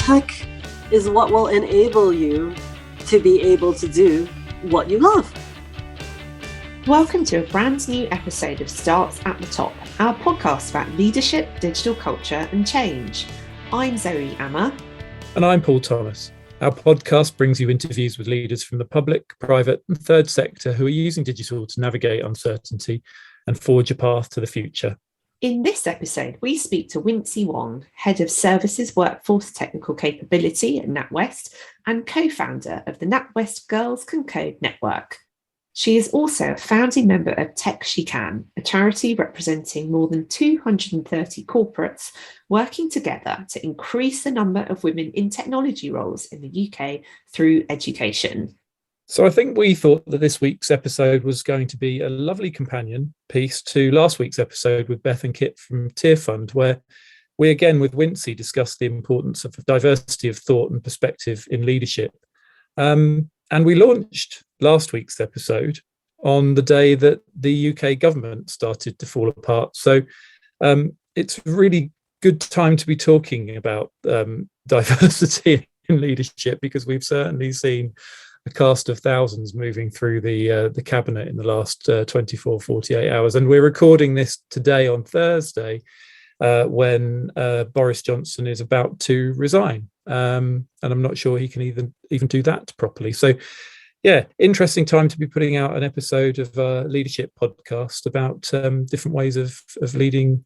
tech is what will enable you to be able to do what you love. Welcome to a brand new episode of Starts at the Top, our podcast about leadership, digital culture and change. I'm Zoe Amma. And I'm Paul Thomas. Our podcast brings you interviews with leaders from the public, private and third sector who are using digital to navigate uncertainty and forge a path to the future. In this episode, we speak to Wincie Wong, Head of Services Workforce Technical Capability at NatWest and co-founder of the NatWest Girls Can Code network. She is also a founding member of Tech She Can, a charity representing more than 230 corporates working together to increase the number of women in technology roles in the UK through education. So I think we thought that this week's episode was going to be a lovely companion piece to last week's episode with Beth and Kit from Tier Fund, where we again with Wincie discussed the importance of diversity of thought and perspective in leadership. And we launched last week's episode on the day that the UK government started to fall apart. So it's a really good time to be talking about diversity in leadership, because we've certainly seen a cast of thousands moving through the cabinet in the last 24, 48 hours. And we're recording this today on Thursday when Boris Johnson is about to resign. And I'm not sure he can even do that properly. So, yeah, interesting time to be putting out an episode of a leadership podcast about different ways of leading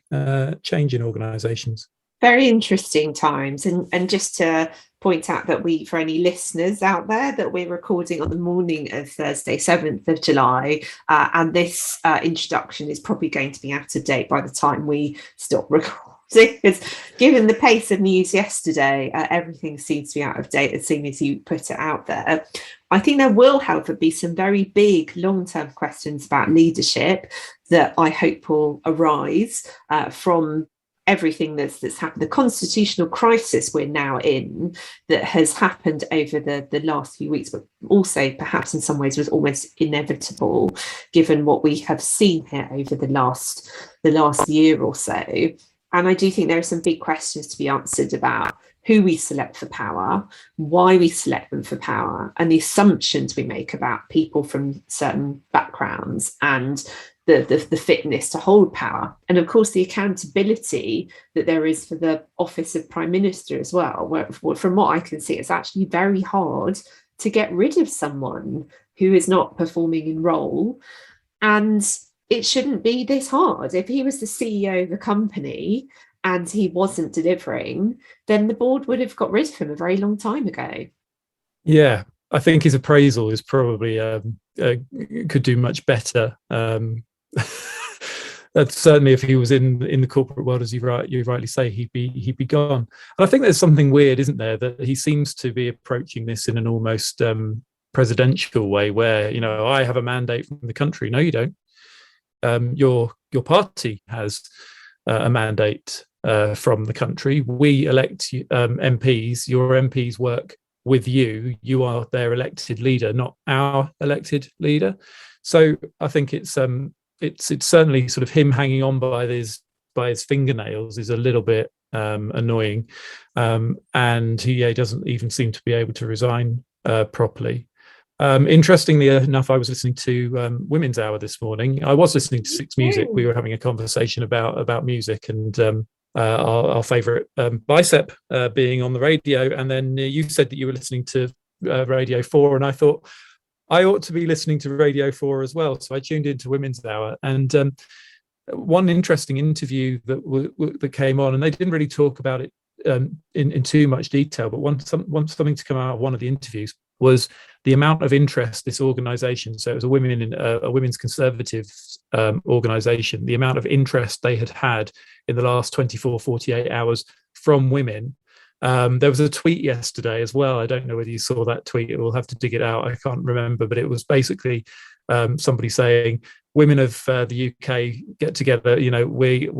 change in organisations. Very interesting times. And just to point out that for any listeners out there, that we're recording on the morning of Thursday, 7th of July. And this introduction is probably going to be out of date by the time we stop recording. Because given the pace of news yesterday, everything seems to be out of date as soon as you put it out there. I think there will, however, be some very big long-term questions about leadership that I hope will arise from everything that's happened, the constitutional crisis we're now in that has happened over the last few weeks, but also perhaps in some ways was almost inevitable given what we have seen here over the last year or so. And I do think there are some big questions to be answered about who we select for power, why we select them for power, and the assumptions we make about people from certain backgrounds and the fitness to hold power. And of course, the accountability that there is for the office of Prime Minister as well, where from what I can see, it's actually very hard to get rid of someone who is not performing in role. And it shouldn't be this hard. If he was the CEO of the company and he wasn't delivering, then the board would have got rid of him a very long time ago. Yeah, I think his appraisal is probably could do much better. Certainly, if he was in the corporate world, as you rightly say, he'd be gone. And I think there's something weird, isn't there, that he seems to be approaching this in an almost presidential way, where I have a mandate from the country. No, you don't. Your party has a mandate from the country. We elect MPs. Your MPs work with you. You are their elected leader, not our elected leader. So I think it's certainly sort of him hanging on by his fingernails is a little bit annoying, and he doesn't even seem to be able to resign properly. Interestingly enough, I was listening to Women's Hour this morning. I was listening to Six Music. We were having a conversation about music and our favourite Bicep being on the radio. And then you said that you were listening to Radio 4, and I thought I ought to be listening to Radio 4 as well. So I tuned into Women's Hour, and one interesting interview that came on, and they didn't really talk about it in too much detail, but something to come out of one of the interviews was the amount of interest this organisation, so it was a women's conservative organisation, the amount of interest they had in the last 24, 48 hours from women. There was a tweet yesterday as well. I don't know whether you saw that tweet. We'll have to dig it out. I can't remember, but it was basically somebody saying, women of the UK get together. We're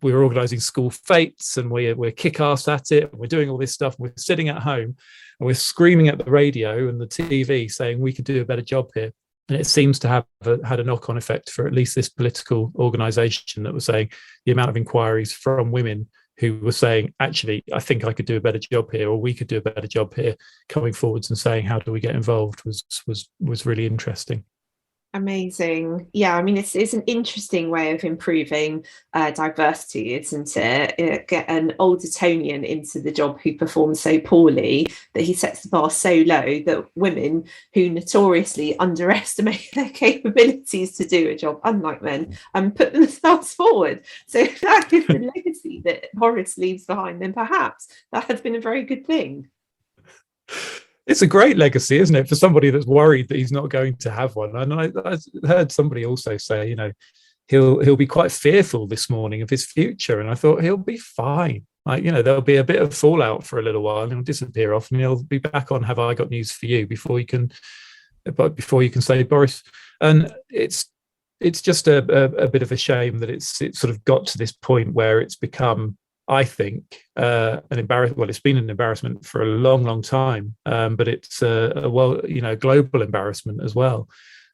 organising school fetes, and we're kick-ass at it. And we're doing all this stuff. We're sitting at home and we're screaming at the radio and the TV saying we could do a better job here. And it seems to have had a knock-on effect for at least this political organisation that was saying the amount of inquiries from women who were saying, actually, I think I could do a better job here, or we could do a better job here, coming forwards and saying, how do we get involved, was really interesting. Amazing. Yeah, I mean, it's an interesting way of improving diversity, isn't it? Get an old Etonian into the job who performs so poorly that he sets the bar so low that women who notoriously underestimate their capabilities to do a job, unlike men, put themselves forward. So if that is the legacy that Horace leaves behind, then perhaps that has been a very good thing. It's a great legacy, isn't it, for somebody that's worried that he's not going to have one. And I heard somebody also say, you know, he'll be quite fearful this morning of his future. And I thought, he'll be fine. Like, you know, there'll be a bit of fallout for a little while, and he'll disappear off, and he'll be back on Have I Got News for You before you can say Boris. And it's just a bit of a shame that it sort of got to this point where it's become, I think, an embarrassment. Well, it's been an embarrassment for a long, long time, but it's a global embarrassment as well.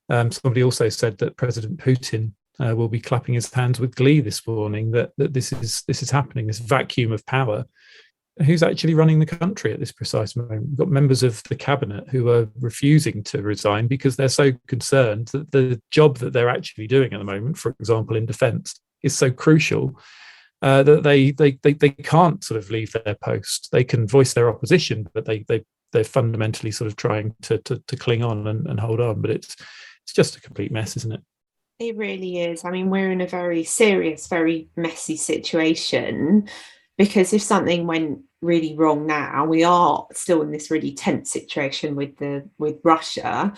Somebody also said that President Putin will be clapping his hands with glee this morning that this is happening. This vacuum of power. Who's actually running the country at this precise moment? We've got members of the cabinet who are refusing to resign because they're so concerned that the job that they're actually doing at the moment, for example, in defence, is so crucial. That they can't sort of leave their post. They can voice their opposition, but they're fundamentally sort of trying to cling on and hold on. But it's just a complete mess, isn't it? It really is. I mean, we're in a very serious, very messy situation, because if something went really wrong now, we are still in this really tense situation with Russia.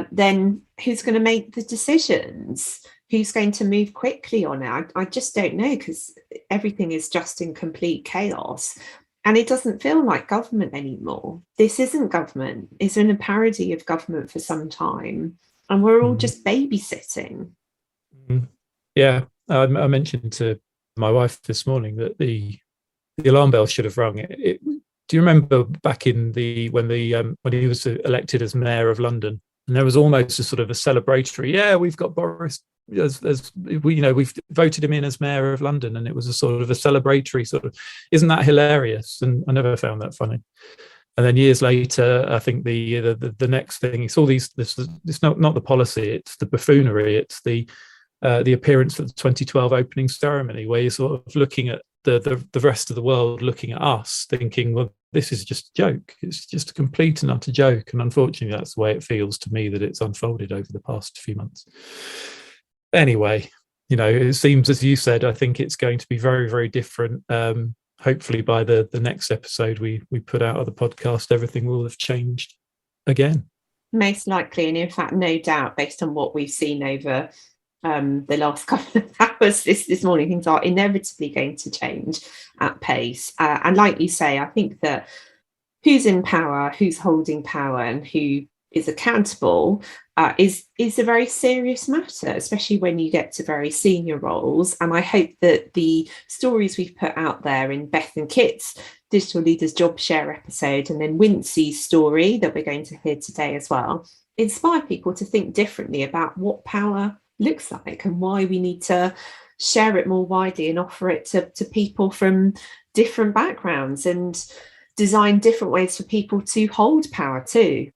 Then who's going to make the decisions? Who's going to move quickly on it? I just don't know, because everything is just in complete chaos. And it doesn't feel like government anymore. This isn't government. It's been a parody of government for some time. And we're all just babysitting. Yeah. I mentioned to my wife this morning that the alarm bell should have rung. Do you remember back in when he was elected as mayor of London, and there was almost a sort of a celebratory, we've got Boris, we've voted him in as mayor of London, and it was a sort of a celebratory sort of, isn't that hilarious? And I never found that funny. And then years later, I think the next thing, it's all these, it's not the policy, it's the buffoonery, it's the appearance at the 2012 opening ceremony, where you're sort of looking at the rest of the world looking at us thinking, well, this is just a joke. It's just a complete and utter joke. And unfortunately, that's the way it feels to me that it's unfolded over the past few months. Anyway, it seems, as you said, I think it's going to be very, very different. Hopefully by the next episode we put out of the podcast, everything will have changed again. Most likely. And in fact, no doubt, based on what we've seen over the last couple of hours this morning, things are inevitably going to change at pace. And like you say, I think that who's in power, who's holding power, and who is accountable is a very serious matter, especially when you get to very senior roles. And I hope that the stories we've put out there in Beth and Kit's Digital Leaders Job Share episode, and then Wincie's story that we're going to hear today as well, inspire people to think differently about what power looks like and why we need to share it more widely and offer it to people from different backgrounds and design different ways for people to hold power too.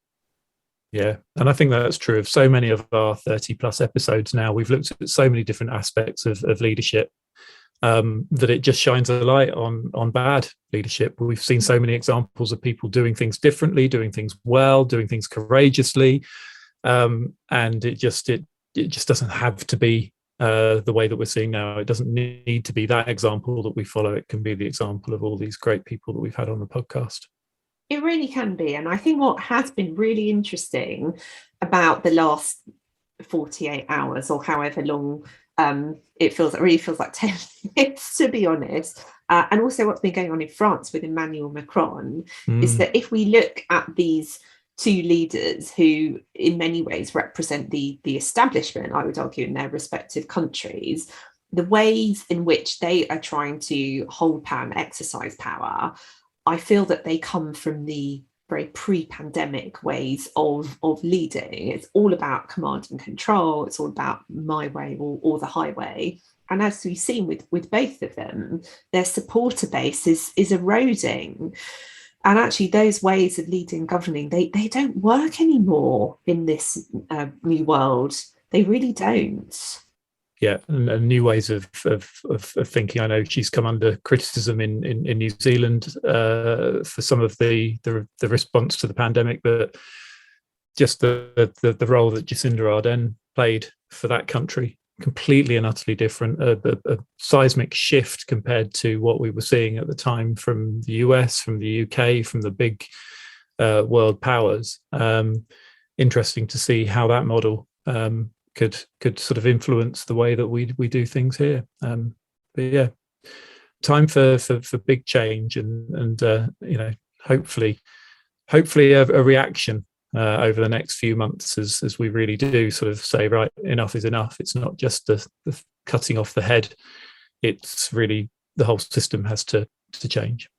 Yeah, and I think that's true of so many of our 30 plus episodes now. We've looked at so many different aspects of leadership that it just shines a light on bad leadership. We've seen so many examples of people doing things differently, doing things well, doing things courageously, and it just doesn't have to be the way that we're seeing now. It doesn't need to be that example that we follow. It can be the example of all these great people that we've had on the podcast. It really can be. And I think what has been really interesting about the last 48 hours or however long it really feels like 10 minutes, to be honest, and also what's been going on in France with Emmanuel Macron, is that if we look at these two leaders who in many ways represent the establishment, I would argue, in their respective countries, the ways in which they are trying to hold power and exercise power, I feel that they come from the very pre-pandemic ways of leading. It's all about command and control. It's all about my way or the highway. And as we've seen with both of them, their supporter base is eroding. And actually, those ways of leading and governing, they don't work anymore in this new world. They really don't. Yeah, and new ways of thinking. I know she's come under criticism in New Zealand for some of the response to the pandemic, but just the role that Jacinda Ardern played for that country, completely and utterly different, a seismic shift compared to what we were seeing at the time from the US, from the UK, from the big world powers. Interesting to see how that model could sort of influence the way that we do things here. But yeah, time for big change and hopefully a reaction over the next few months as we really do sort of say, right, enough is enough. It's not just the cutting off the head. It's really the whole system has to change.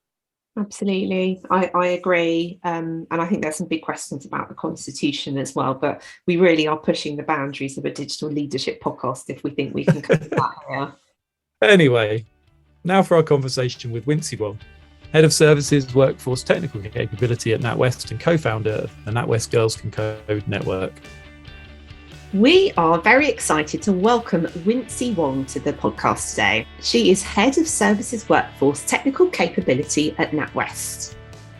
Absolutely. I agree. And I think there's some big questions about the Constitution as well, but we really are pushing the boundaries of a digital leadership podcast if we think we can come to that here. Anyway, now for our conversation with Wincie Wong, Head of Services Workforce Technical Capability at NatWest and co-founder of the NatWest Girls Can Code network. We are very excited to welcome Wincie Wong to the podcast today. She is Head of Services Workforce Technical Capability at NatWest.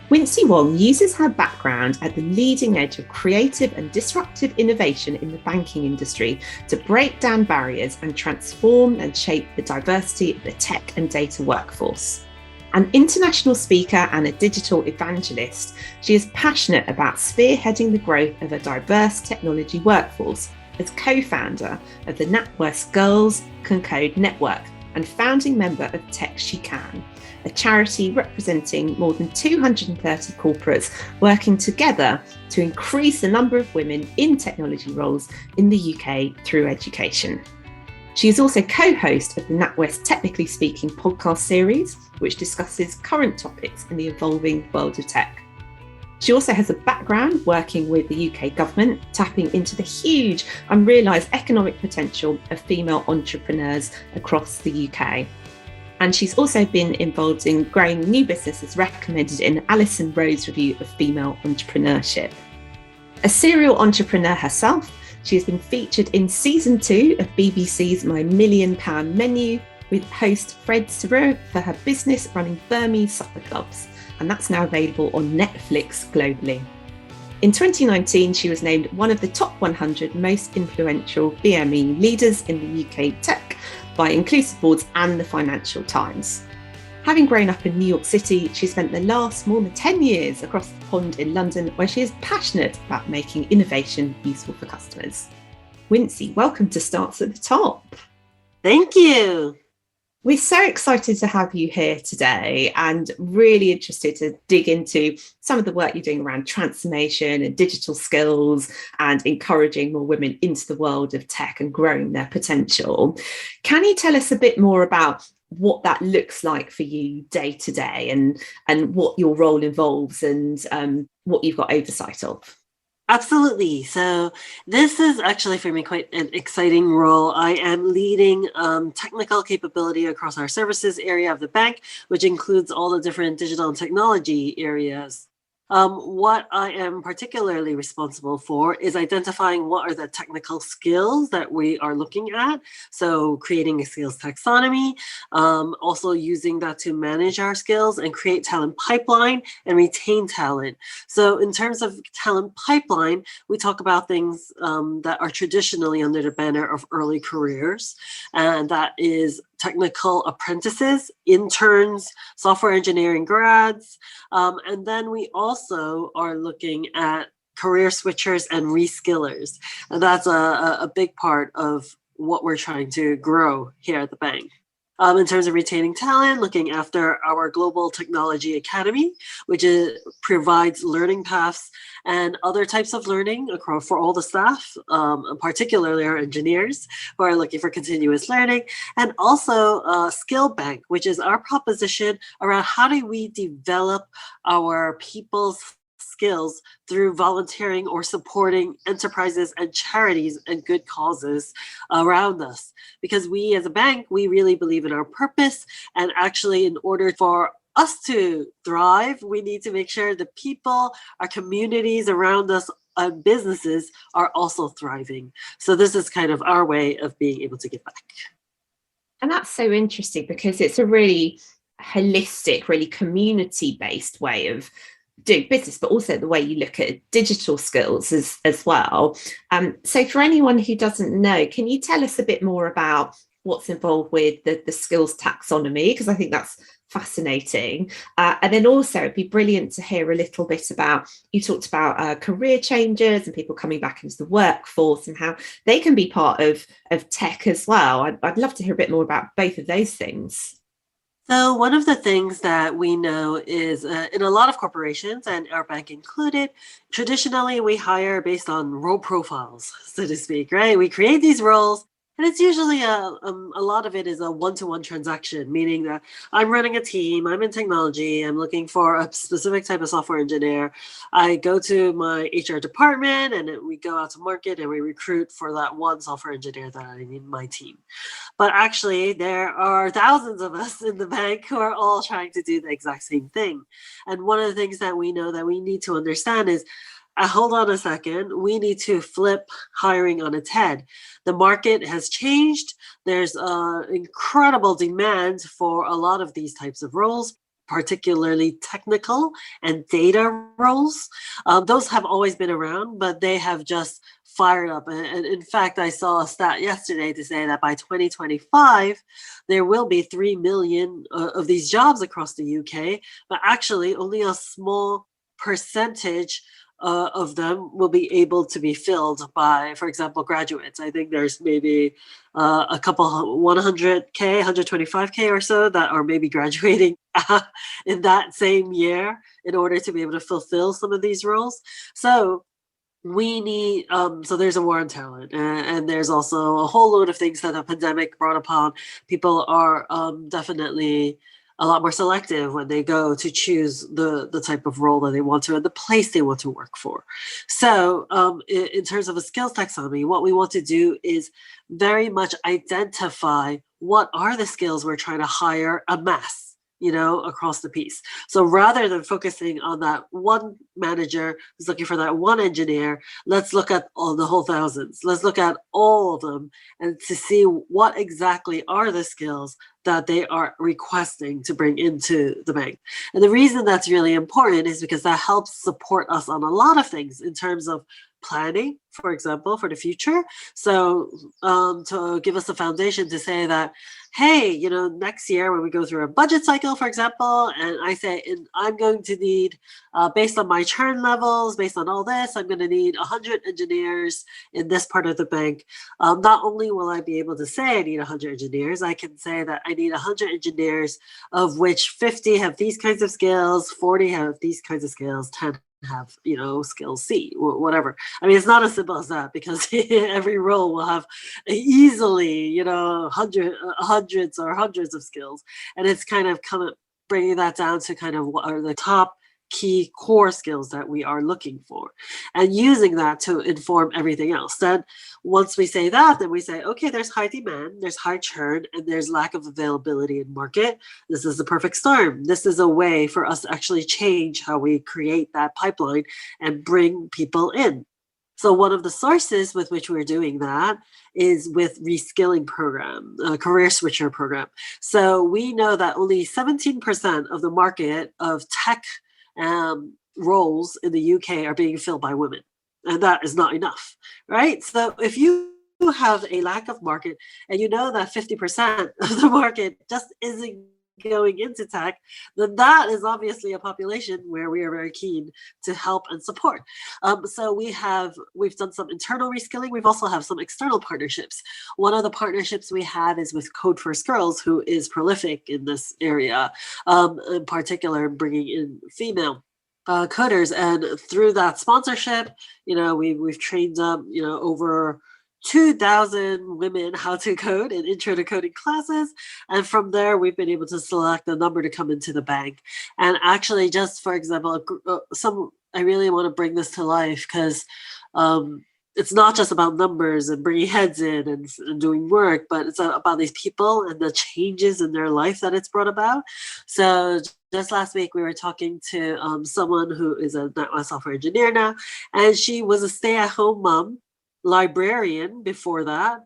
Wincie Wong uses her background at the leading edge of creative and disruptive innovation in the banking industry to break down barriers and transform and shape the diversity of the tech and data workforce. An international speaker and a digital evangelist, she is passionate about spearheading the growth of a diverse technology workforce as co-founder of the NatWest Girls Can Code network and founding member of Tech She Can, a charity representing more than 230 corporates working together to increase the number of women in technology roles in the UK through education. She is also co-host of the NatWest Technically Speaking podcast series, which discusses current topics in the evolving world of tech. She also has a background working with the UK government, tapping into the huge unrealised economic potential of female entrepreneurs across the UK. And she's also been involved in growing new businesses recommended in Alison Rowe's review of female entrepreneurship. A serial entrepreneur herself, she has been featured in season 2 of BBC's My £1 Million Menu with host Fred Serow for her business running Burmese supper clubs, and that's now available on Netflix globally. In 2019, she was named one of the top 100 most influential BME leaders in the UK tech by Inclusive Boards and the Financial Times. Having grown up in New York City, she spent the last more than 10 years across the pond in London, where she is passionate about making innovation useful for customers. Wincie, welcome to Starts at the Top. Thank you. We're so excited to have you here today and really interested to dig into some of the work you're doing around transformation and digital skills and encouraging more women into the world of tech and growing their potential. Can you tell us a bit more about what that looks like for you day to day and what your role involves and what you've got oversight of? Absolutely. So this is actually for me quite an exciting role. I am leading technical capability across our services area of the bank, which includes all the different digital and technology areas. What I am particularly responsible for is identifying what are the technical skills that we are looking at. So creating a skills taxonomy, also using that to manage our skills and create talent pipeline and retain talent. So in terms of talent pipeline, we talk about things that are traditionally under the banner of early careers, and that is technical apprentices, interns, software engineering grads, and then we also are looking at career switchers and reskillers. And that's a big part of what we're trying to grow here at the bank. In terms of retaining talent, looking after our Global Technology Academy, which provides learning paths and other types of learning for all the staff, particularly our engineers who are looking for continuous learning, and also Skill Bank, which is our proposition around how do we develop our people's skills through volunteering or supporting enterprises and charities and good causes around us. Because we as a bank, we really believe in our purpose. And actually, in order for us to thrive, we need to make sure the people, our communities around us, and businesses are also thriving. So this is kind of our way of being able to give back. And that's so interesting because it's a really holistic, really community-based way of doing business, but also the way you look at digital skills as well. So for anyone who doesn't know, can you tell us a bit more about what's involved with the skills taxonomy? Because I think that's fascinating. And then also it'd be brilliant to hear a little bit about, you talked about career changes and people coming back into the workforce and how they can be part of tech as well. I'd love to hear a bit more about both of those things. So one of the things that we know is in a lot of corporations, and our bank included, traditionally we hire based on role profiles, so to speak, right? We create these roles, and it's usually a lot of it is a one-to-one transaction, meaning that I'm running a team, I'm in technology, I'm looking for a specific type of software engineer. I go to my HR department and we go out to market and we recruit for that one software engineer that I need in my team. But actually, there are thousands of us in the bank who are all trying to do the exact same thing. And one of the things that we know that we need to understand is, hold on a second, we need to flip hiring on its head. The market has changed. There's incredible demand for a lot of these types of roles, particularly technical and data roles. Those have always been around, but they have just fired up. And in fact, I saw a stat yesterday to say that by 2025, there will be 3 million of these jobs across the UK, but actually only a small percentage of them will be able to be filled by, for example, graduates. I think there's maybe a couple 100K, 125K or so that are maybe graduating in that same year in order to be able to fulfill some of these roles. So we need, so there's a war on talent, and there's also a whole load of things that the pandemic brought upon. People are definitely a lot more selective when they go to choose the type of role that they want to and the place they want to work for. So in terms of a skills taxonomy, what we want to do is very much identify what are the skills we're trying to hire en masse, across the piece. So rather than focusing on that one manager who's looking for that one engineer, let's look at all the whole thousands. Let's look at all of them and to see what exactly are the skills that they are requesting to bring into the bank. And the reason that's really important is because that helps support us on a lot of things in terms of planning, for example, for the future. So to give us a foundation to say that, hey, next year when we go through a budget cycle, for example, and I say, I'm going to need, based on my churn levels, based on all this, I'm going to need 100 engineers in this part of the bank. Not only will I be able to say I need 100 engineers, I can say that I need 100 engineers, of which 50 have these kinds of skills, 40 have these kinds of skills, 10 have skill C, whatever. I mean, it's not as simple as that, because every role will have easily hundreds or hundreds of skills, and it's kind of bringing that down to kind of what are the top key core skills that we are looking for, and using that to inform everything else. Then once we say that, then we say, okay, there's high demand, there's high churn, and there's lack of availability in market. This is the perfect storm. This is a way for us to actually change how we create that pipeline and bring people in. So one of the sources with which we're doing that is with reskilling program, career switcher program. So we know that only 17% of the market of tech roles in the UK are being filled by women, and that is not enough, right? So if you have a lack of market, and you know that 50% of the market just isn't going into tech, then that is obviously a population where we are very keen to help and support. So we've done some internal reskilling. We've also have some external partnerships. One of the partnerships we have is with Code First Girls, who is prolific in this area, in particular bringing in female coders. And through that sponsorship, we've trained up over 2,000 women how to code in intro to coding classes. And from there, we've been able to select a number to come into the bank. And actually, just for example, I really want to bring this to life because it's not just about numbers and bringing heads in and doing work, but it's about these people and the changes in their life that it's brought about. So just last week, we were talking to someone who is a NatWest software engineer now, and she was a stay-at-home mom, librarian before that,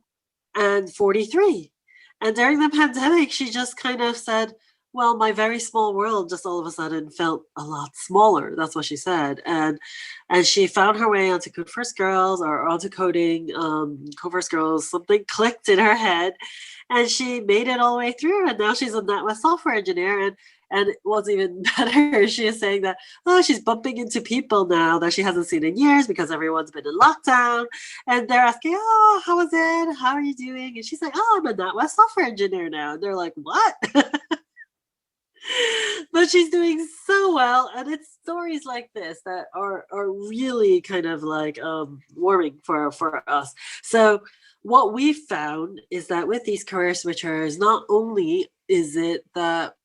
and 43. And during the pandemic, she just kind of said, well, my very small world just all of a sudden felt a lot smaller. That's what she said. And she found her way onto Code First Girls or onto coding, Code First Girls, something clicked in her head and she made it all the way through. And now she's a NatWest software engineer. And what's even better, she is saying that, oh, she's bumping into people now that she hasn't seen in years because everyone's been in lockdown. And they're asking, oh, how was it? How are you doing? And she's like, oh, I'm a NatWest software engineer now. And they're like, what? But she's doing so well. And it's stories like this that are really kind of like warming for us. So what we found is that with these career switchers, not only is it that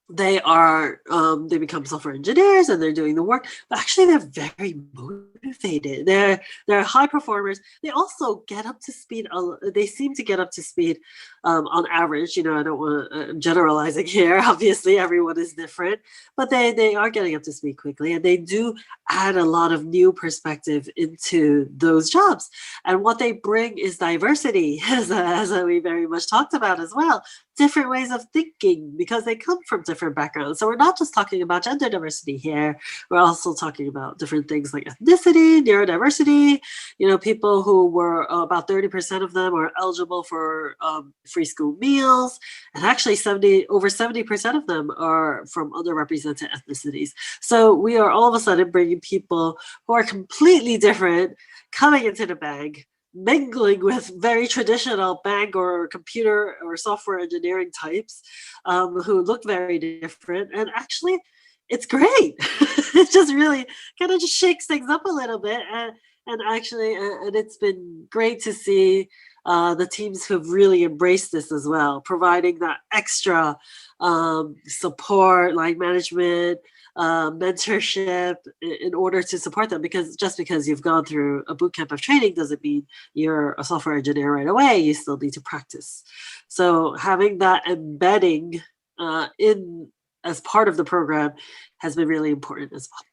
they become software engineers and they're doing the work, but actually they're very motivated. They're high performers. They also get up to speed. They seem to get up to speed on average. I don't want to generalizing here. Obviously, everyone is different, but they are getting up to speed quickly, and they do add a lot of new perspective into those jobs. And what they bring is diversity, as we very much talked about as well. Different ways of thinking because they come from different backgrounds. So we're not just talking about gender diversity here. We're also talking about different things like ethnicity, neurodiversity. People who were about 30% of them are eligible for free school meals, and actually over 70% of them are from underrepresented ethnicities. So we are all of a sudden bringing people who are completely different coming into the bank, mingling with very traditional bank or computer or software engineering types who look very different. And actually, it's great. It just really kind of just shakes things up a little bit. And it's been great to see the teams who've really embraced this as well, providing that extra support, like management, mentorship in order to support them, because just because you've gone through a boot camp of training doesn't mean you're a software engineer right away. You still need to practice. So having that embedding in as part of the program has been really important as well.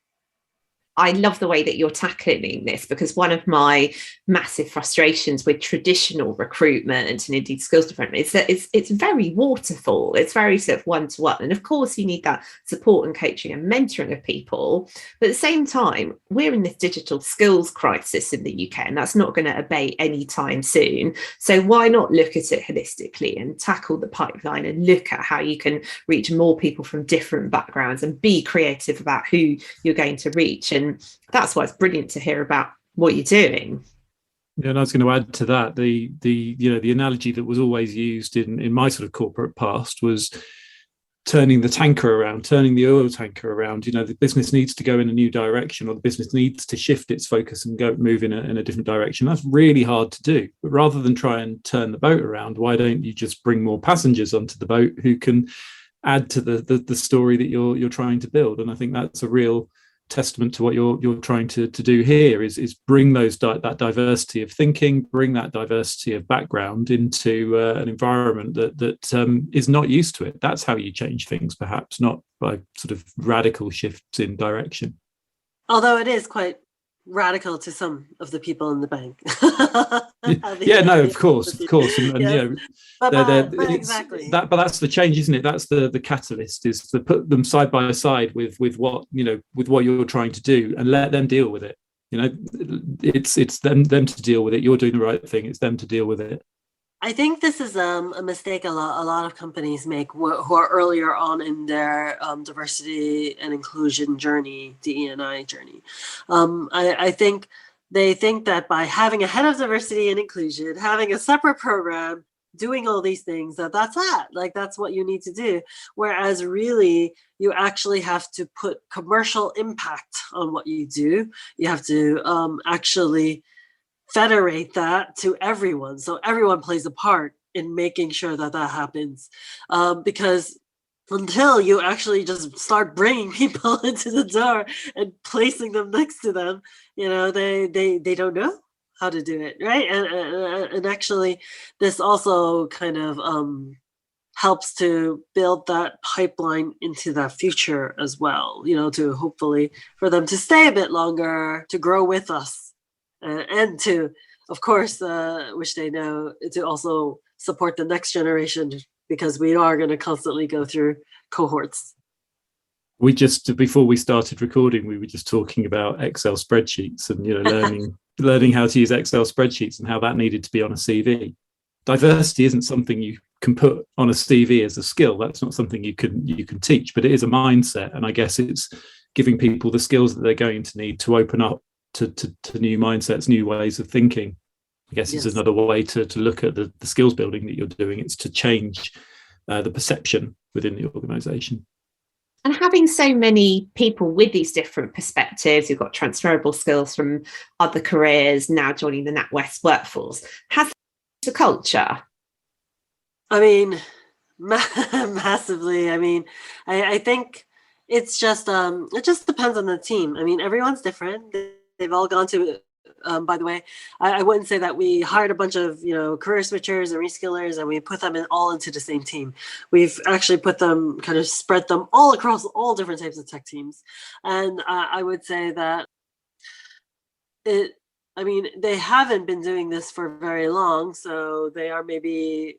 I love the way that you're tackling this, because one of my massive frustrations with traditional recruitment and indeed skills development is that it's very waterfall. It's very sort of one-to-one. And of course, you need that support and coaching and mentoring of people. But at the same time, we're in this digital skills crisis in the UK, and that's not going to abate anytime soon. So why not look at it holistically and tackle the pipeline and look at how you can reach more people from different backgrounds and be creative about who you're going to reach? And that's why it's brilliant to hear about what you're doing. Yeah, and I was going to add to that, the analogy that was always used in my sort of corporate past was turning the tanker around, turning the oil tanker around. The business needs to go in a new direction, or the business needs to shift its focus and move in a different direction. That's really hard to do. But rather than try and turn the boat around, why don't you just bring more passengers onto the boat who can add to the story that you're trying to build? And I think that's a real testament to what you're trying to do here is bring that diversity of thinking, bring that diversity of background into an environment that is not used to it. That's how you change things, perhaps not by sort of radical shifts in direction. Although it is quite radical to some of the people in the bank. Of course, and yes. But exactly. But that's the change, isn't it? That's the catalyst, is to put them side by side with what with what you're trying to do, and let them deal with it. It's them to deal with it. You're doing the right thing. It's them to deal with it. I think this is a mistake a lot of companies make who are earlier on in their diversity and inclusion journey, DE&I journey. I think they think that by having a head of diversity and inclusion, having a separate program, doing all these things, that's what you need to do. Whereas really, you actually have to put commercial impact on what you do. You have to actually federate that to everyone. So everyone plays a part in making sure that that happens. Because until you actually just start bringing people into the door and placing them next to them, they don't know how to do it, right? And actually, this also kind of helps to build that pipeline into that future as well, to hopefully for them to stay a bit longer, to grow with us, and to, of course, which they know, to also support the next generation, because we are going to constantly go through cohorts. We just, before we started recording, we were just talking about Excel spreadsheets and learning how to use Excel spreadsheets and how that needed to be on a CV. Diversity isn't something you can put on a CV as a skill. That's not something you can teach, but it is a mindset. And I guess it's giving people the skills that they're going to need to open up to new mindsets, new ways of thinking. I guess it's another way to look at the skills building that you're doing. It's to change the perception within the organization. And having so many people with these different perspectives, you've got transferable skills from other careers now joining the NatWest workforce, has the culture? I mean, massively. I mean, I think it's just it just depends on the team. I mean, everyone's different. They've all gone to. By the way, I wouldn't say that we hired a bunch of career switchers and reskillers and we put them all into the same team. We've actually put them, kind of spread them all across all different types of tech teams, and I would say that they haven't been doing this for very long, so they are maybe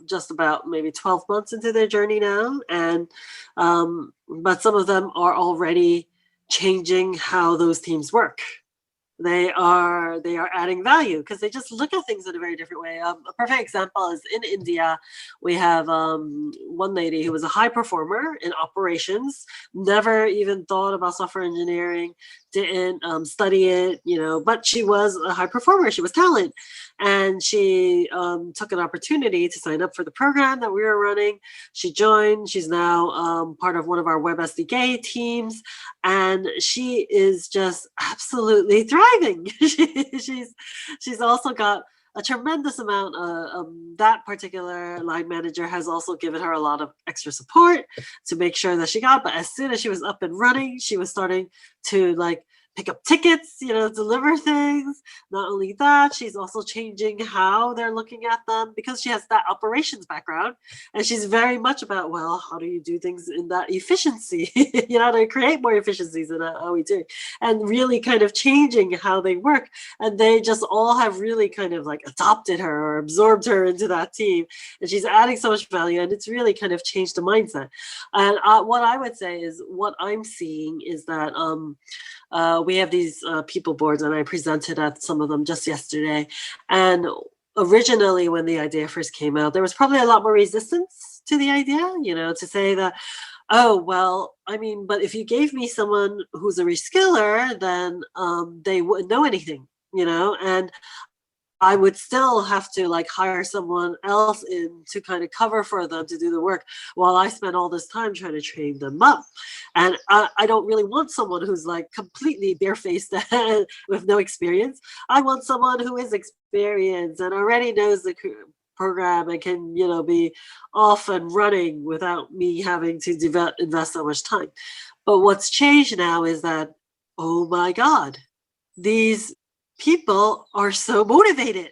just about maybe 12 months into their journey now, and but some of them are already changing how those teams work. They are adding value because they just look at things in a very different way. A perfect example is in India. We have one lady who was a high performer in operations, never even thought about software engineering, didn't study it, but she was a high performer. She was talent. And she took an opportunity to sign up for the program that we were running. She joined. She's now part of one of our Web SDK teams. And she is just absolutely thriving. She's also got a tremendous amount of that particular line manager has also given her a lot of extra support to make sure that she got. But as soon as she was up and running, she was starting to pick up tickets, deliver things. Not only that, she's also changing how they're looking at them because she has that operations background. And she's very much about, well, how do you do things in that efficiency? To create more efficiencies in how we do. And really kind of changing how they work. And they just all have really kind of adopted her or absorbed her into that team. And she's adding so much value. And it's really kind of changed the mindset. And what I would say is what I'm seeing is that we have these people boards, and I presented at some of them just yesterday. And originally, when the idea first came out, there was probably a lot more resistance to the idea, to say that, oh, well, but if you gave me someone who's a reskiller, then they wouldn't know anything, and I would still have to hire someone else in to kind of cover for them to do the work while I spend all this time trying to train them up. And I don't really want someone who's completely barefaced with no experience. I want someone who is experienced and already knows the program and can, be off and running without me having to invest so much time. But what's changed now is that, oh my God, these people are so motivated.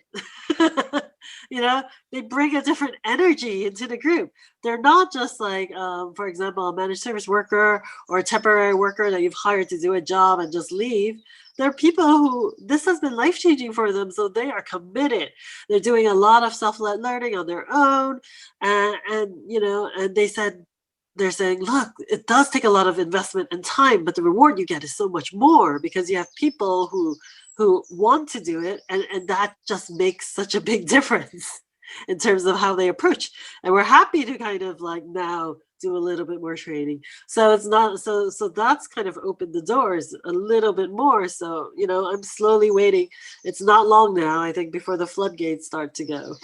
They bring a different energy into the group. They're not just for example, a managed service worker or a temporary worker that you've hired to do a job and just leave. They're people who this has been life-changing for them, so they are committed. They're doing a lot of self-led learning on their own, and they're saying, look, it does take a lot of investment and time, but the reward you get is so much more because you have people who want to do it, and that just makes such a big difference in terms of how they approach. And we're happy to kind of now do a little bit more training. So it's not so that's kind of opened the doors a little bit more. So I'm slowly waiting. It's not long now, I think, before the floodgates start to go.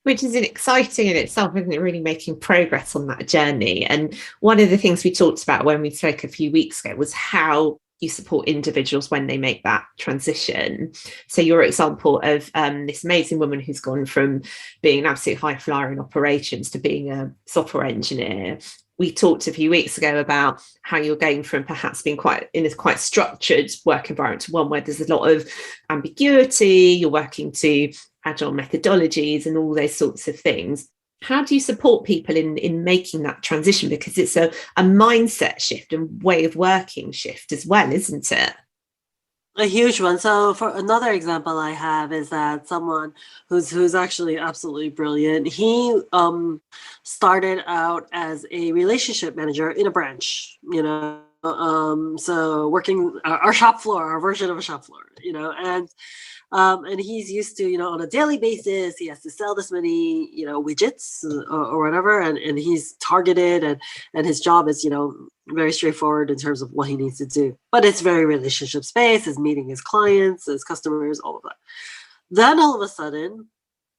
Which is exciting in itself, isn't it? Really making progress on that journey. And one of the things we talked about when we spoke a few weeks ago was how you support individuals when they make that transition. So your example of this amazing woman who's gone from being an absolute high flyer in operations to being a software engineer. We talked a few weeks ago about how you're going from perhaps being quite in a quite structured work environment to one where there's a lot of ambiguity, you're working to agile methodologies and all those sorts of things. How do you support people in making that transition? Because it's a mindset shift and way of working shift as well, isn't it? A huge one. So for another example I have is that someone who's actually absolutely brilliant. He started out as a relationship manager in a branch, so working our shop floor, our version of a shop floor, and he's used to, on a daily basis, he has to sell this many, widgets or whatever, and he's targeted, and his job is, very straightforward in terms of what he needs to do. But it's very relationship space, is meeting his clients, his customers, all of that. Then all of a sudden,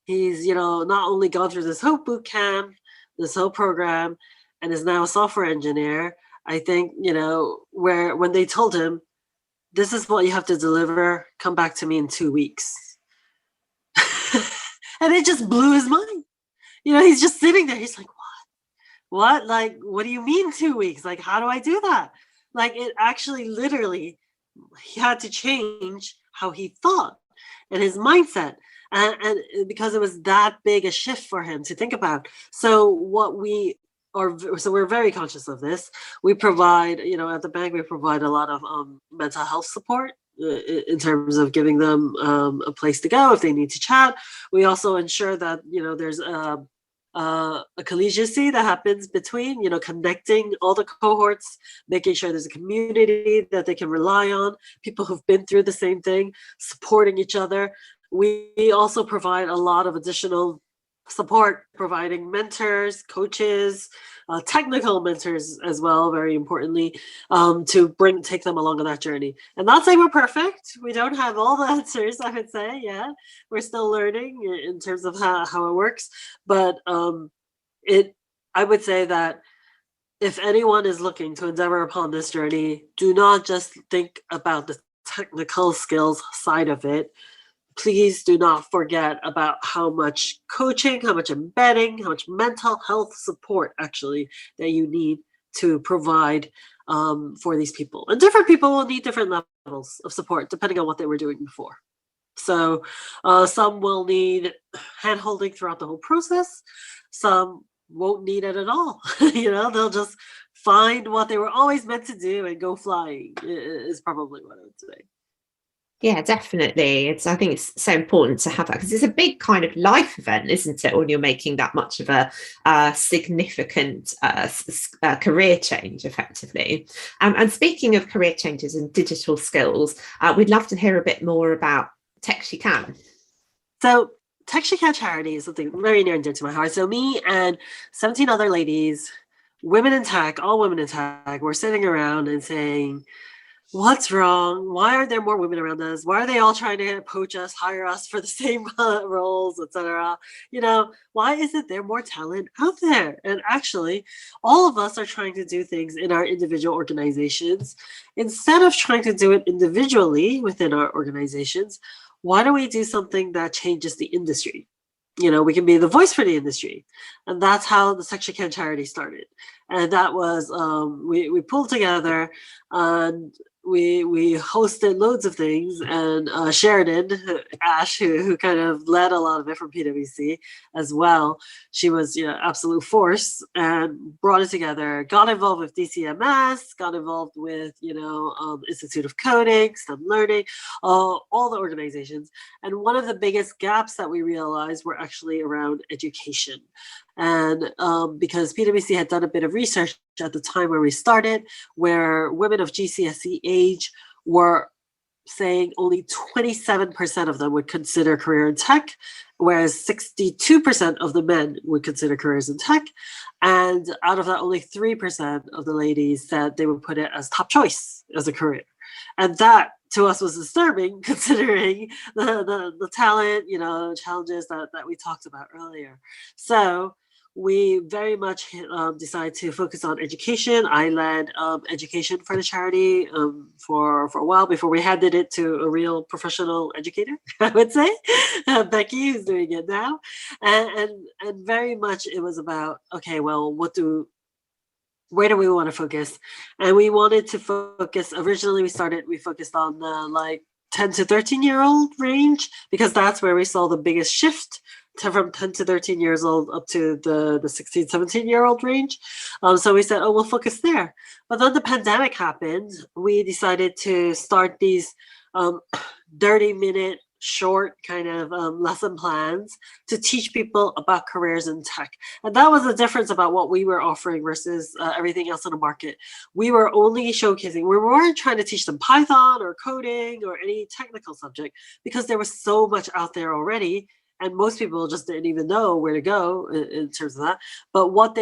he's, not only gone through this whole boot camp, this whole program, and is now a software engineer. I think, when they told him, this is what you have to deliver, come back to me in 2 weeks. And it just blew his mind. He's just sitting there. He's like, what? Like, what do you mean 2 weeks? Like, how do I do that? Like, it actually literally, he had to change how he thought and his mindset. And because it was that big a shift for him to think about. So we're very conscious of this. We provide, at the bank, we provide a lot of mental health support in terms of giving them a place to go if they need to chat. We also ensure that, there's a collegiacy that happens between, connecting all the cohorts, making sure there's a community that they can rely on, people who've been through the same thing, supporting each other. We also provide a lot of additional support, providing mentors, coaches, technical mentors as well, very importantly, to take them along on that journey. And not saying we're perfect. We don't have all the answers, I would say. Yeah, we're still learning in terms of how it works. But I would say that if anyone is looking to endeavor upon this journey, do not just think about the technical skills side of it. Please do not forget about how much coaching, how much embedding, how much mental health support actually that you need to provide for these people. And different people will need different levels of support depending on what they were doing before. So some will need hand-holding throughout the whole process. Some won't need it at all. They'll just find what they were always meant to do and go flying is probably what I would say. Yeah, definitely. I think it's so important to have that because it's a big kind of life event, isn't it, when you're making that much of a significant career change, effectively. And speaking of career changes and digital skills, we'd love to hear a bit more about Tech She Can. So Tech She Can charity is something very near and dear to my heart. So me and 17 other ladies, women in tech, all women in tech, we're sitting around and saying, what's wrong? Why aren't there more women around us? Why are they all trying to poach us, hire us for the same roles, etc.? Why isn't there more talent out there? And actually, all of us are trying to do things in our individual organizations. Instead of trying to do it individually within our organizations, why don't we do something that changes the industry? We can be the voice for the industry. And that's how the Tech She Can charity started. And that was, we pulled together and we hosted loads of things, and Sheridan, Ash, who kind of led a lot of it from PwC as well. She was, absolute force and brought it together, got involved with DCMS, got involved with, Institute of Coding, STEM Learning, all the organizations. And one of the biggest gaps that we realized were actually around education. And because PwC had done a bit of research at the time where we started, where women of GCSE age were saying only 27% of them would consider a career in tech, whereas 62% of the men would consider careers in tech. And out of that, only 3% of the ladies said they would put it as top choice as a career. And that to us was disturbing, considering the talent, challenges that we talked about earlier. So we very much decided to focus on education. I led education for the charity for a while before we handed it to a real professional educator, I would say, Becky, who's doing it now. And very much it was about, okay, well, where do we want to focus? And we wanted to focus, originally we focused on the 10 to 13-year-old range, because that's where we saw the biggest shift from 10 to 13 years old up to the 16, 17-year-old range. So we said, we'll focus there. But then the pandemic happened. We decided to start these 30-minute short kind of lesson plans to teach people about careers in tech. And that was the difference about what we were offering versus everything else in the market. We were only showcasing, we weren't trying to teach them Python or coding or any technical subject, because there was so much out there already. And most people just didn't even know where to go in terms of that. But what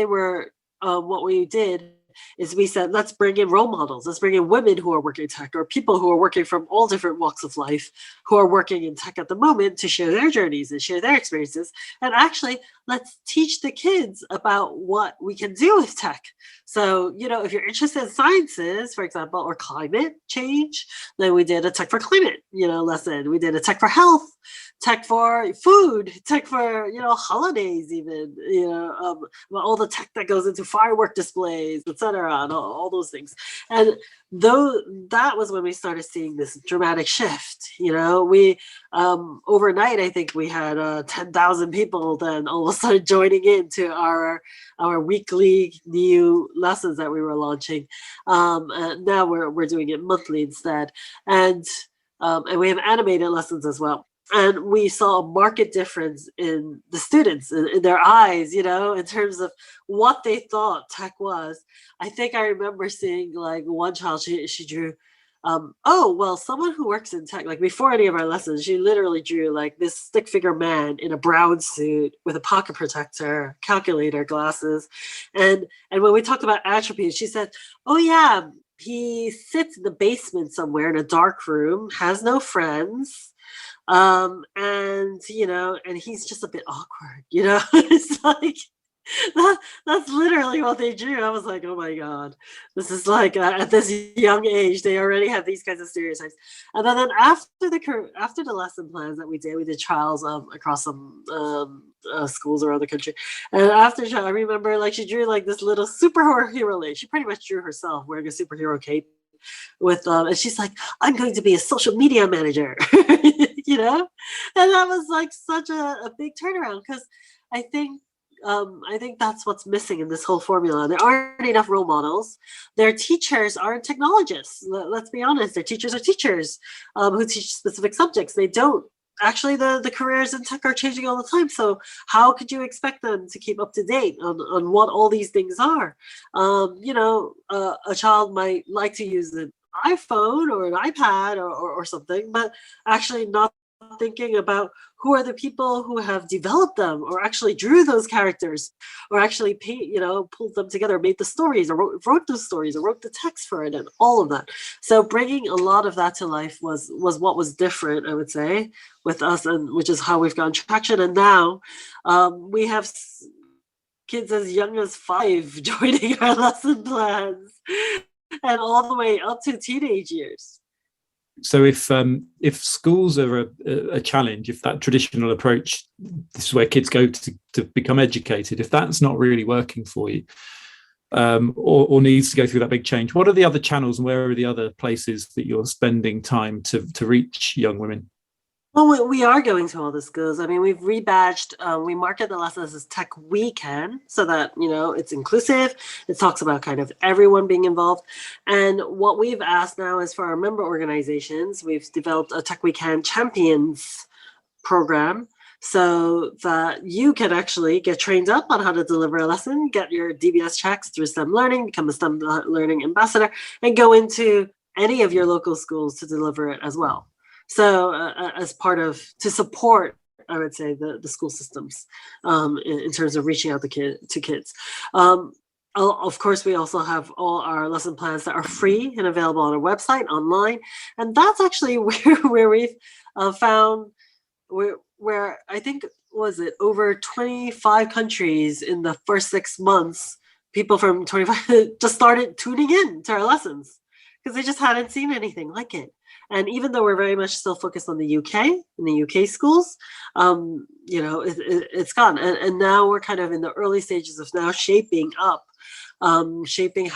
we did is we said, let's bring in role models. Let's bring in women who are working tech, or people who are working from all different walks of life, who are working in tech at the moment, to share their journeys and share their experiences. And actually, let's teach the kids about what we can do with tech. So, if you're interested in sciences, for example, or climate change, then we did a tech for climate, lesson. We did a tech for health, tech for food, tech for, holidays even, all the tech that goes into firework displays, etc., and all those things. And that was when we started seeing this dramatic shift. We overnight, I think we had 10,000 people then all of a sudden joining into our weekly new lessons that we were launching. And now we're doing it monthly instead, and we have animated lessons as well. And we saw a marked difference in the students, in their eyes, in terms of what they thought tech was. I think I remember seeing one child, she drew, someone who works in tech, before any of our lessons, she literally drew this stick figure man in a brown suit with a pocket protector, calculator, glasses. And when we talked about attributes, she said, oh yeah, he sits in the basement somewhere in a dark room, has no friends. And he's just a bit awkward, it's that's literally what they drew. I was like, oh my God, this is at this young age, they already have these kinds of stereotypes. And then after the lesson plans that we did trials across some schools around the country. And after I remember she drew this little superhero lady. She pretty much drew herself wearing a superhero cape with and she's like, I'm going to be a social media manager. And that was such a big turnaround, because I think that's what's missing in this whole formula. There aren't enough role models. Their teachers aren't technologists. Let's be honest. Their teachers are teachers who teach specific subjects. They don't. Actually, the careers in tech are changing all the time. So how could you expect them to keep up to date on what all these things are? A child might like to use an iPhone or an iPad or something, but actually not thinking about who are the people who have developed them, or actually drew those characters, or actually pulled them together, made the stories, or wrote those stories, or wrote the text for it, and all of that. So bringing a lot of that to life was what was different, I would say, with us, and which is how we've gotten traction. And now we have kids as young as 5 joining our lesson plans, and all the way up to teenage years. So if schools are a challenge, if that traditional approach, this is where kids go to become educated, if that's not really working for you, or needs to go through that big change, what are the other channels, and where are the other places that you're spending time to reach young women? Well, we are going to all the schools. I mean, we've rebadged, we market the lessons as Tech We Can, so that, it's inclusive. It talks about kind of everyone being involved. And what we've asked now is for our member organizations, we've developed a Tech We Can Champions program, so that you can actually get trained up on how to deliver a lesson, get your DBS checks through STEM Learning, become a STEM Learning ambassador, and go into any of your local schools to deliver it as well. So as part of, to support, I would say, the school systems in terms of reaching out to kids. Of course, we also have all our lesson plans that are free and available on our website, online. And that's actually where we've found where I think was it, over 25 countries in the first 6 months, people from 25 just started tuning in to our lessons because they just hadn't seen anything like it. And even though we're very much still focused on the UK, in the UK schools, it's gone. And now we're kind of in the early stages of now shaping how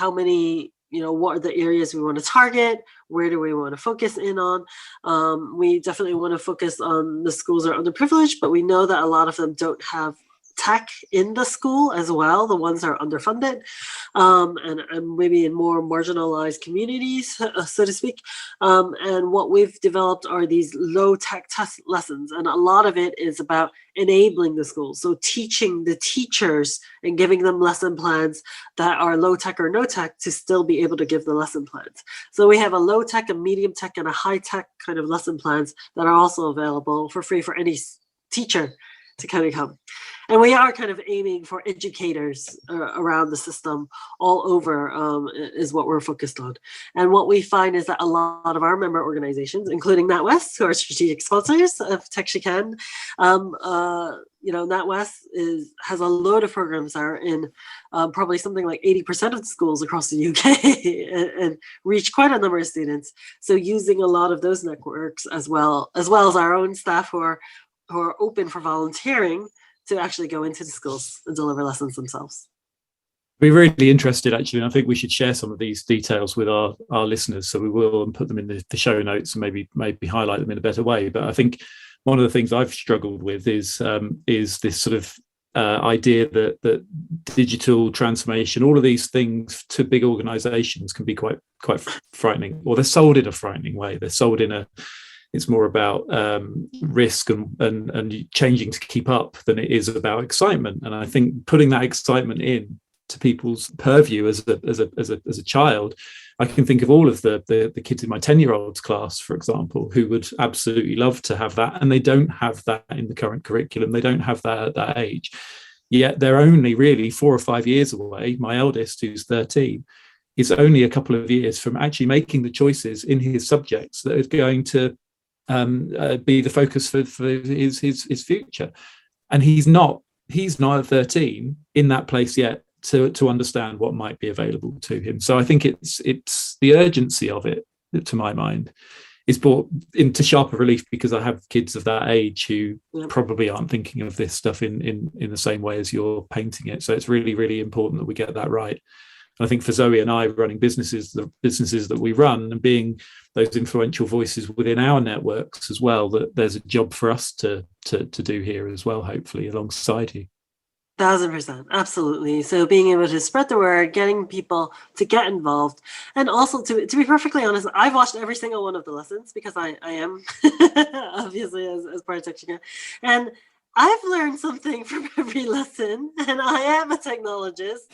many, what are the areas we want to target? Where do we want to focus in on? We definitely want to focus on the schools that are underprivileged, but we know that a lot of them don't have tech in the school as well, the ones that are underfunded, and maybe in more marginalized communities, so to speak. And what we've developed are these low tech test lessons, and a lot of it is about enabling the schools. So teaching the teachers and giving them lesson plans that are low tech or no tech to still be able to give the lesson plans. So we have a low tech, a medium tech, and a high tech kind of lesson plans that are also available for free for any teacher to kind of come. And we are kind of aiming for educators around the system all over, is what we're focused on. And what we find is that a lot of our member organizations, including NatWest, who are strategic sponsors of Can, NatWest has a load of programs that are in probably something like 80% of the schools across the UK and reach quite a number of students. So using a lot of those networks as well as our own staff who are open for volunteering to actually go into the schools and deliver lessons themselves. We're really interested, actually, and I think we should share some of these details with our listeners. So we will and put them in the show notes and maybe highlight them in a better way. But I think one of the things I've struggled with is this sort of idea that digital transformation, all of these things to big organizations can be quite frightening, or they're sold in a frightening way. They're sold in it's more about risk and changing to keep up than it is about excitement. And I think putting that excitement in to people's purview as a child, I can think of all of the kids in my 10-year-olds class, for example, who would absolutely love to have that, and they don't have that in the current curriculum. They don't have that at that age. Yet they're only really 4 or 5 years away. My eldest, who's 13, is only a couple of years from actually making the choices in his subjects that are going to be the focus for his future. And he's not at 13 in that place yet to understand what might be available to him. So I think it's the urgency of it, to my mind, is brought into sharper relief because I have kids of that age who probably aren't thinking of this stuff in the same way as you're painting it. So it's really, really important that we get that right. And I think for Zoe and I, running businesses, the businesses that we run, and being those influential voices within our networks as well, that there's a job for us to do here as well, hopefully alongside you. 1,000%, absolutely. So being able to spread the word, getting people to get involved, and also to be perfectly honest, I've watched every single one of the lessons because I am obviously as part of Techica, and I've learned something from every lesson, and I am a technologist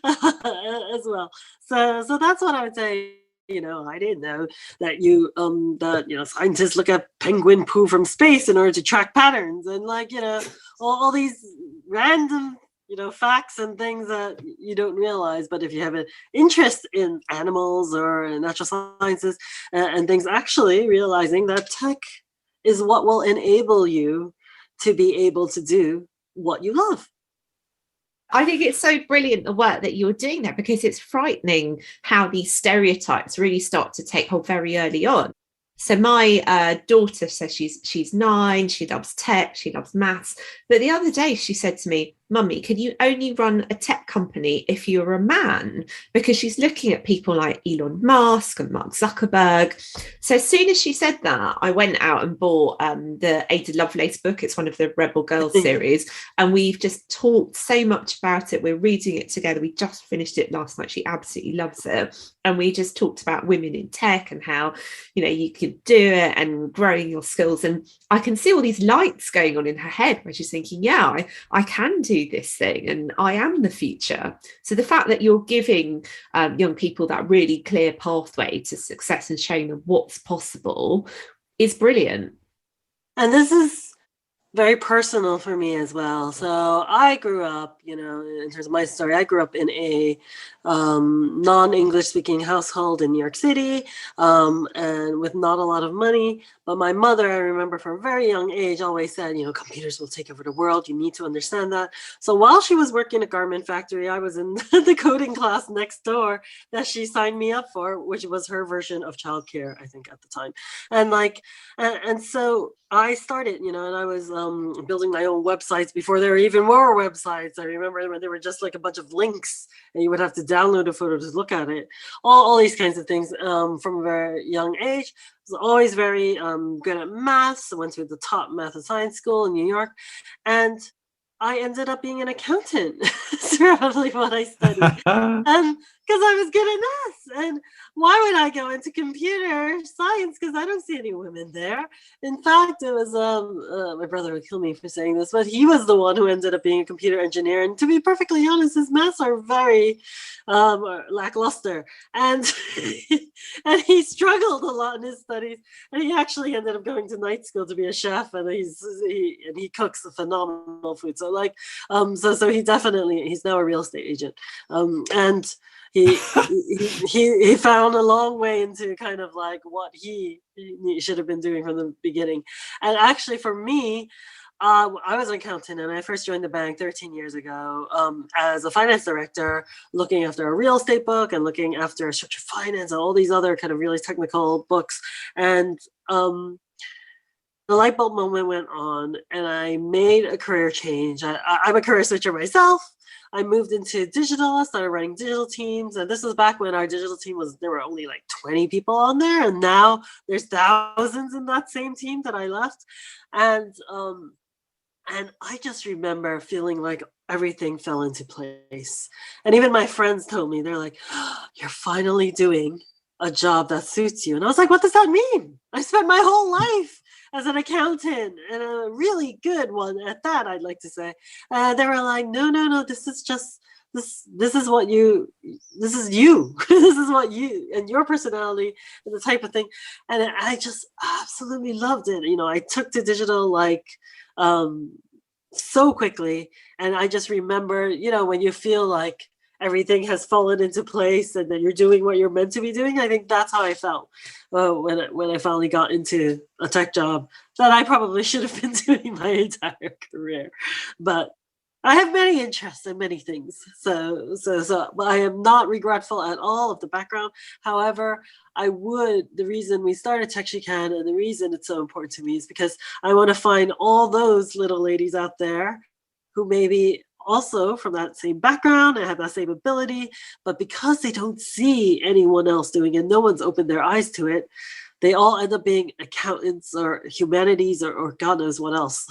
as well. So that's what I would say. I didn't know that scientists look at penguin poo from space in order to track patterns, and all these random facts and things that you don't realize. But if you have an interest in animals or natural sciences and things, actually realizing that tech is what will enable you to be able to do what you love. I think it's so brilliant, the work that you're doing there, because it's frightening how these stereotypes really start to take hold very early on. So my daughter says she's 9, she loves tech, she loves maths. But the other day she said to me, "Mummy, can you only run a tech company if you're a man?" Because she's looking at people like Elon Musk and Mark Zuckerberg. So as soon as she said that, I went out and bought the Ada Lovelace book. It's one of the Rebel Girls series. And we've just talked so much about it. We're reading it together. We just finished it last night. She absolutely loves it. And we just talked about women in tech and how, you could do it and growing your skills. And I can see all these lights going on in her head where she's thinking, yeah, I can do this thing and I am the future. So the fact that you're giving young people that really clear pathway to success and showing them what's possible is brilliant. And this is very personal for me as well. So I grew up, in terms of my story, I grew up in a non-English speaking household in New York City, and with not a lot of money. But my mother, I remember from a very young age, always said, computers will take over the world. You need to understand that. So while she was working in a garment factory, I was in the coding class next door that she signed me up for, which was her version of childcare, I think, at the time. And and so I started, and I was building my own websites before there even were websites. I remember when they were just like a bunch of links and you would have to download a photo to look at it. All these kinds of things from a very young age. I was always very good at maths. I went to the top math and science school in New York. And I ended up being an accountant. That's probably what I studied. And because I was good at math. And why would I go into computer science? Because I don't see any women there. In fact, it was my brother would kill me for saying this, but he was the one who ended up being a computer engineer. And to be perfectly honest, his maths are very lackluster. And and he struggled a lot in his studies. And he actually ended up going to night school to be a chef. And he cooks phenomenal food. So so he definitely, he's now a real estate agent. And he found a long way into kind of like what he should have been doing from the beginning. And actually for me, I was an accountant and I first joined the bank 13 years ago as a finance director, looking after a real estate book and looking after structured finance and all these other kind of really technical books. And the light bulb moment went on and I made a career change. I'm a career switcher myself. I moved into digital, I started running digital teams. And this was back when our digital team there were only like 20 people on there. And now there's thousands in that same team that I left. And I just remember feeling like everything fell into place. And even my friends told me, they're like, oh, you're finally doing a job that suits you. And I was like, what does that mean? I spent my whole life as an accountant and a really good one at that, I'd like to say. They were like, no, this is just, this is what you, this is you, this is what you, and your personality and the type of thing. And I just absolutely loved it. I took to digital so quickly. And I just remember, when you feel like everything has fallen into place and then you're doing what you're meant to be doing. I think that's how I felt when I finally got into a tech job that I probably should have been doing my entire career. But I have many interests and many things. So I am not regretful at all of the background. However, the reason we started Tech She Can and the reason it's so important to me is because I want to find all those little ladies out there who maybe also from that same background and have that same ability, but because they don't see anyone else doing it, no one's opened their eyes to it, they all end up being accountants or humanities or God knows what else,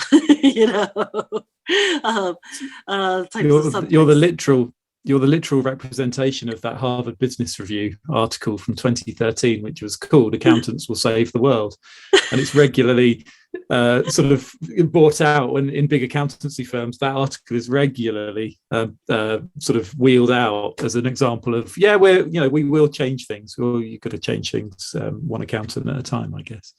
You're the literal representation of that Harvard Business Review article from 2013, which was called "Accountants Will Save the World," and it's regularly sort of brought out when in big accountancy firms. That article is regularly sort of wheeled out as an example of we will change things. Well, you've got to change things one accountant at a time, I guess.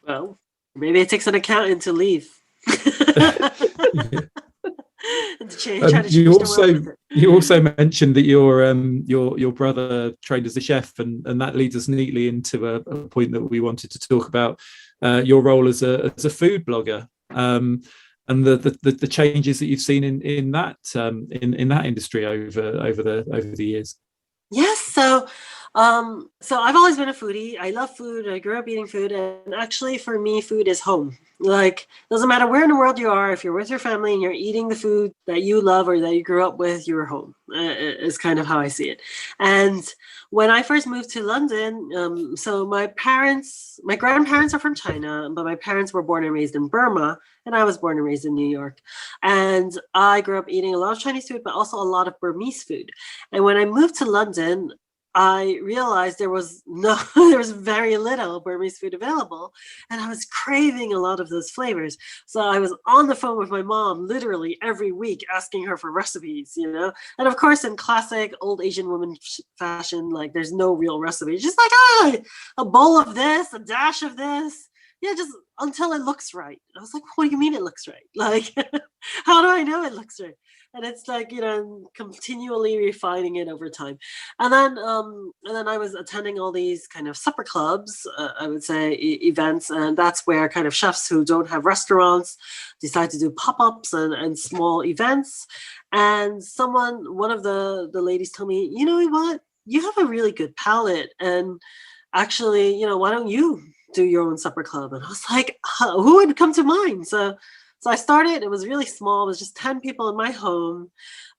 Well, maybe it takes an accountant to leave. You also mentioned that your brother trained as a chef, and that leads us neatly into a point that we wanted to talk about your role as a food blogger and the changes that you've seen in that industry over the years. Yes, so I've always been a foodie. I love food. I grew up eating food, and actually, for me, food is home. Like, doesn't matter where in the world you are. If you're with your family and you're eating the food that you love or that you grew up with, you're home. Is kind of how I see it. And when I first moved to London, so my grandparents are from China, but my parents were born and raised in Burma, and I was born and raised in New York. And I grew up eating a lot of Chinese food, but also a lot of Burmese food. And when I moved to London, I realized there was very little Burmese food available, and I was craving a lot of those flavors. So I was on the phone with my mom literally every week asking her for recipes, And of course, in classic old Asian woman fashion, like there's no real recipe. Just like, a bowl of this, a dash of this, just until it looks right. I was like, what do you mean it looks right? Like, how do I know it looks right? And it's like, continually refining it over time. And then I was attending all these kind of supper clubs, I would say, events. And that's where kind of chefs who don't have restaurants decide to do pop-ups and small events. And one of the ladies told me, you know what? You have a really good palate. And actually, why don't you do your own supper club? And I was like, who would come to mind? So I started. It was really small. It was just 10 people in my home.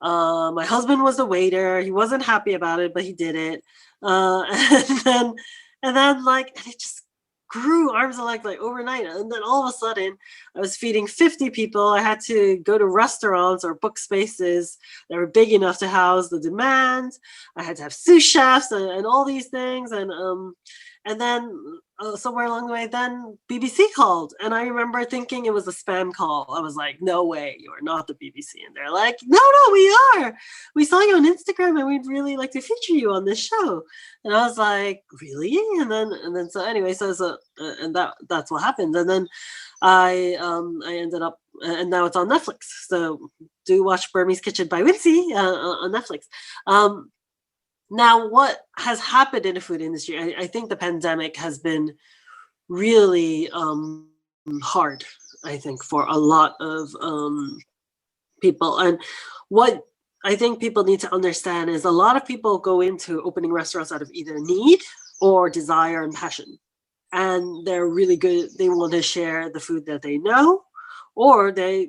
My husband was the waiter. He wasn't happy about it, but he did it. And it just grew arms and legs like overnight. And then all of a sudden, I was feeding 50 people. I had to go to restaurants or book spaces that were big enough to house the demand. I had to have sous chefs and all these things. And then somewhere along the way, then BBC called. And I remember thinking it was a spam call. I was like, no way, you are not the BBC. And they're like, no, we are. We saw you on Instagram and we'd really like to feature you on this show. And I was like, really? And then so anyway, and that's what happened. And then I ended up, and now it's on Netflix. So do watch Burmese Kitchen by Wincie on Netflix. Now, what has happened in the food industry, I think the pandemic has been really hard, I think, for a lot of people. And what I think people need to understand is a lot of people go into opening restaurants out of either need or desire and passion. And they're really good. They want to share the food that they know, or they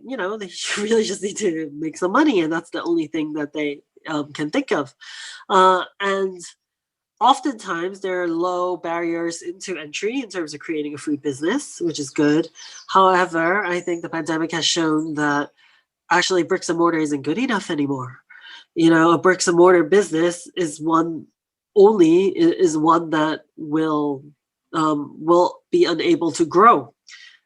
really just need to make some money. And that's the only thing that they can think of. And oftentimes there are low barriers into entry in terms of creating a food business, which is good. However, I think the pandemic has shown that actually bricks and mortar isn't good enough anymore. A bricks and mortar business is one that will be unable to grow.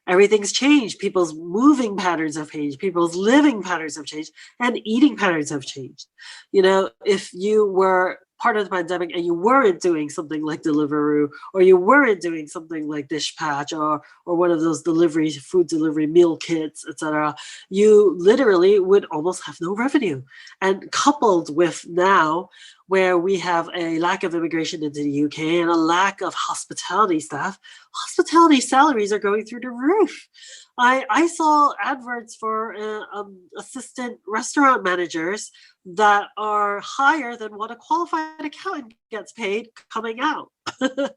Everything's changed. People's moving patterns have changed. People's living patterns have changed, and eating patterns have changed. If you were part of the pandemic and you weren't doing something like Deliveroo, or you weren't doing something like Dispatch, or one of those food delivery meal kits, etc., you literally would almost have no revenue. And coupled with now, where we have a lack of immigration into the UK and a lack of hospitality staff, hospitality salaries are going through the roof. I saw adverts for assistant restaurant managers that are higher than what a qualified accountant gets paid coming out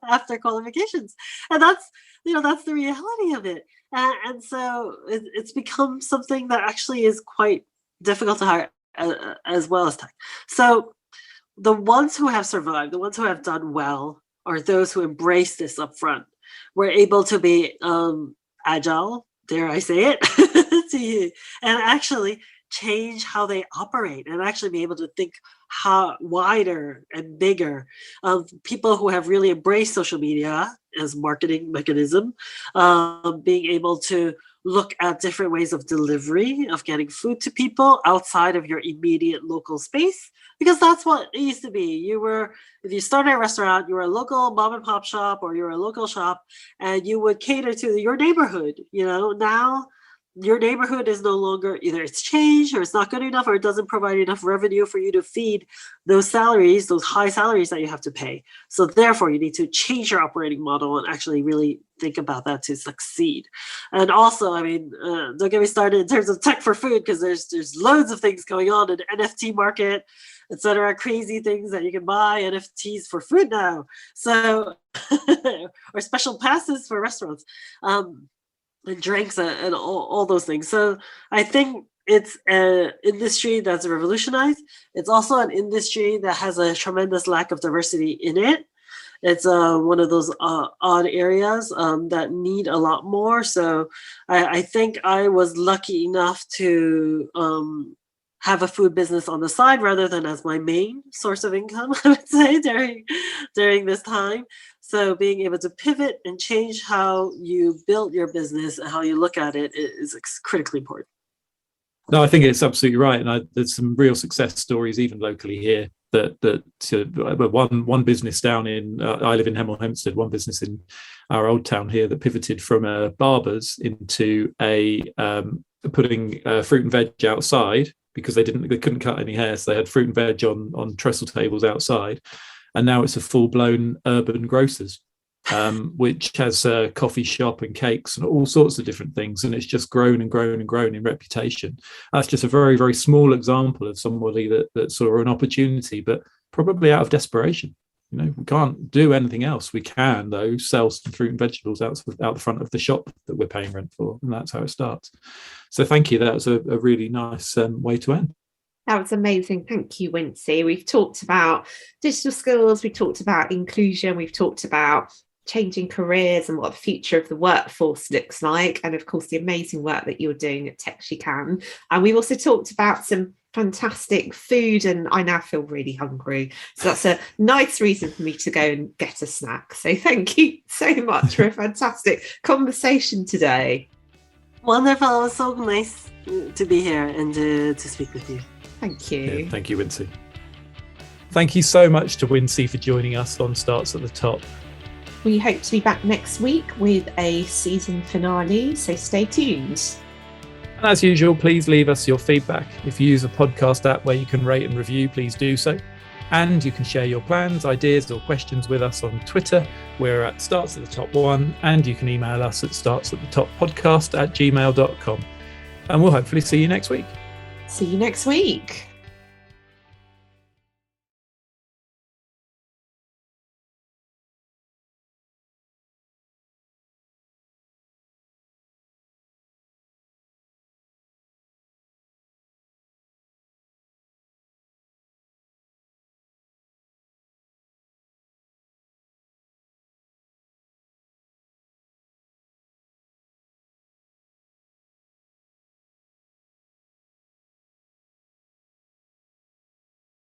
after qualifications. And that's the reality of it. And so it's become something that actually is quite difficult to hire as well as tech. So the ones who have survived, the ones who have done well, are those who embrace this up front. We're able to be agile, dare I say it, and actually change how they operate, and actually be able to think wider and bigger. People who have really embraced social media as marketing mechanism, being able to look at different ways of delivery, of getting food to people outside of your immediate local space, because that's what it used to be. If you started a restaurant, you were a local mom and pop shop, or you're a local shop, and you would cater to your neighborhood. Now your neighborhood is no longer, either it's changed or it's not good enough, or it doesn't provide enough revenue for you to feed those salaries, those high salaries that you have to pay. So therefore you need to change your operating model and actually really think about that to succeed. And also, don't get me started in terms of tech for food, because there's loads of things going on in the NFT market, etc. Crazy things that you can buy NFTs for food now. So, or special passes for restaurants. And drinks and all those things. So I think it's an industry that's revolutionized. It's also an industry that has a tremendous lack of diversity in it. It's one of those odd areas that need a lot more. So I think I was lucky enough to have a food business on the side rather than as my main source of income, I would say, during this time. So being able to pivot and change how you build your business and how you look at it is critically important. No, I think it's absolutely right. And there's some real success stories, even locally here, one business down in I live in Hemel Hempstead, one business in our old town here that pivoted from a barber's into a putting fruit and veg outside, because they couldn't cut any hair, so they had fruit and veg on trestle tables outside, and now it's a full-blown urban grocers, which has a coffee shop and cakes and all sorts of different things, and it's just grown and grown and grown in reputation. That's just a very, very small example of somebody that saw an opportunity, but probably out of desperation. We can't do anything else. We can, though, sell some fruit and vegetables out the front of the shop that we're paying rent for, and that's how it starts. So thank you. That was a really nice way to end. That was amazing. Thank you, Wincie. We've talked about digital skills, we've talked about inclusion, we've talked about changing careers and what the future of the workforce looks like, and of course the amazing work that you're doing at She Can. And we've also talked about some fantastic food, and I now feel really hungry, so that's a nice reason for me to go and get a snack. So thank you so much for a fantastic conversation today. Wonderful. It was so nice to be here and to speak with you. Thank you. Yeah, thank you, Wincie. Thank you so much to Wincie for joining us on Starts at the Top. We hope to be back next week with a season finale, so stay tuned. And as usual, please leave us your feedback. If you use a podcast app where you can rate and review, please do so. And you can share your plans, ideas, or questions with us on Twitter. We're at Starts at the Top 1, and you can email us at startsatthetoppodcast@gmail.com. And we'll hopefully see you next week. See you next week.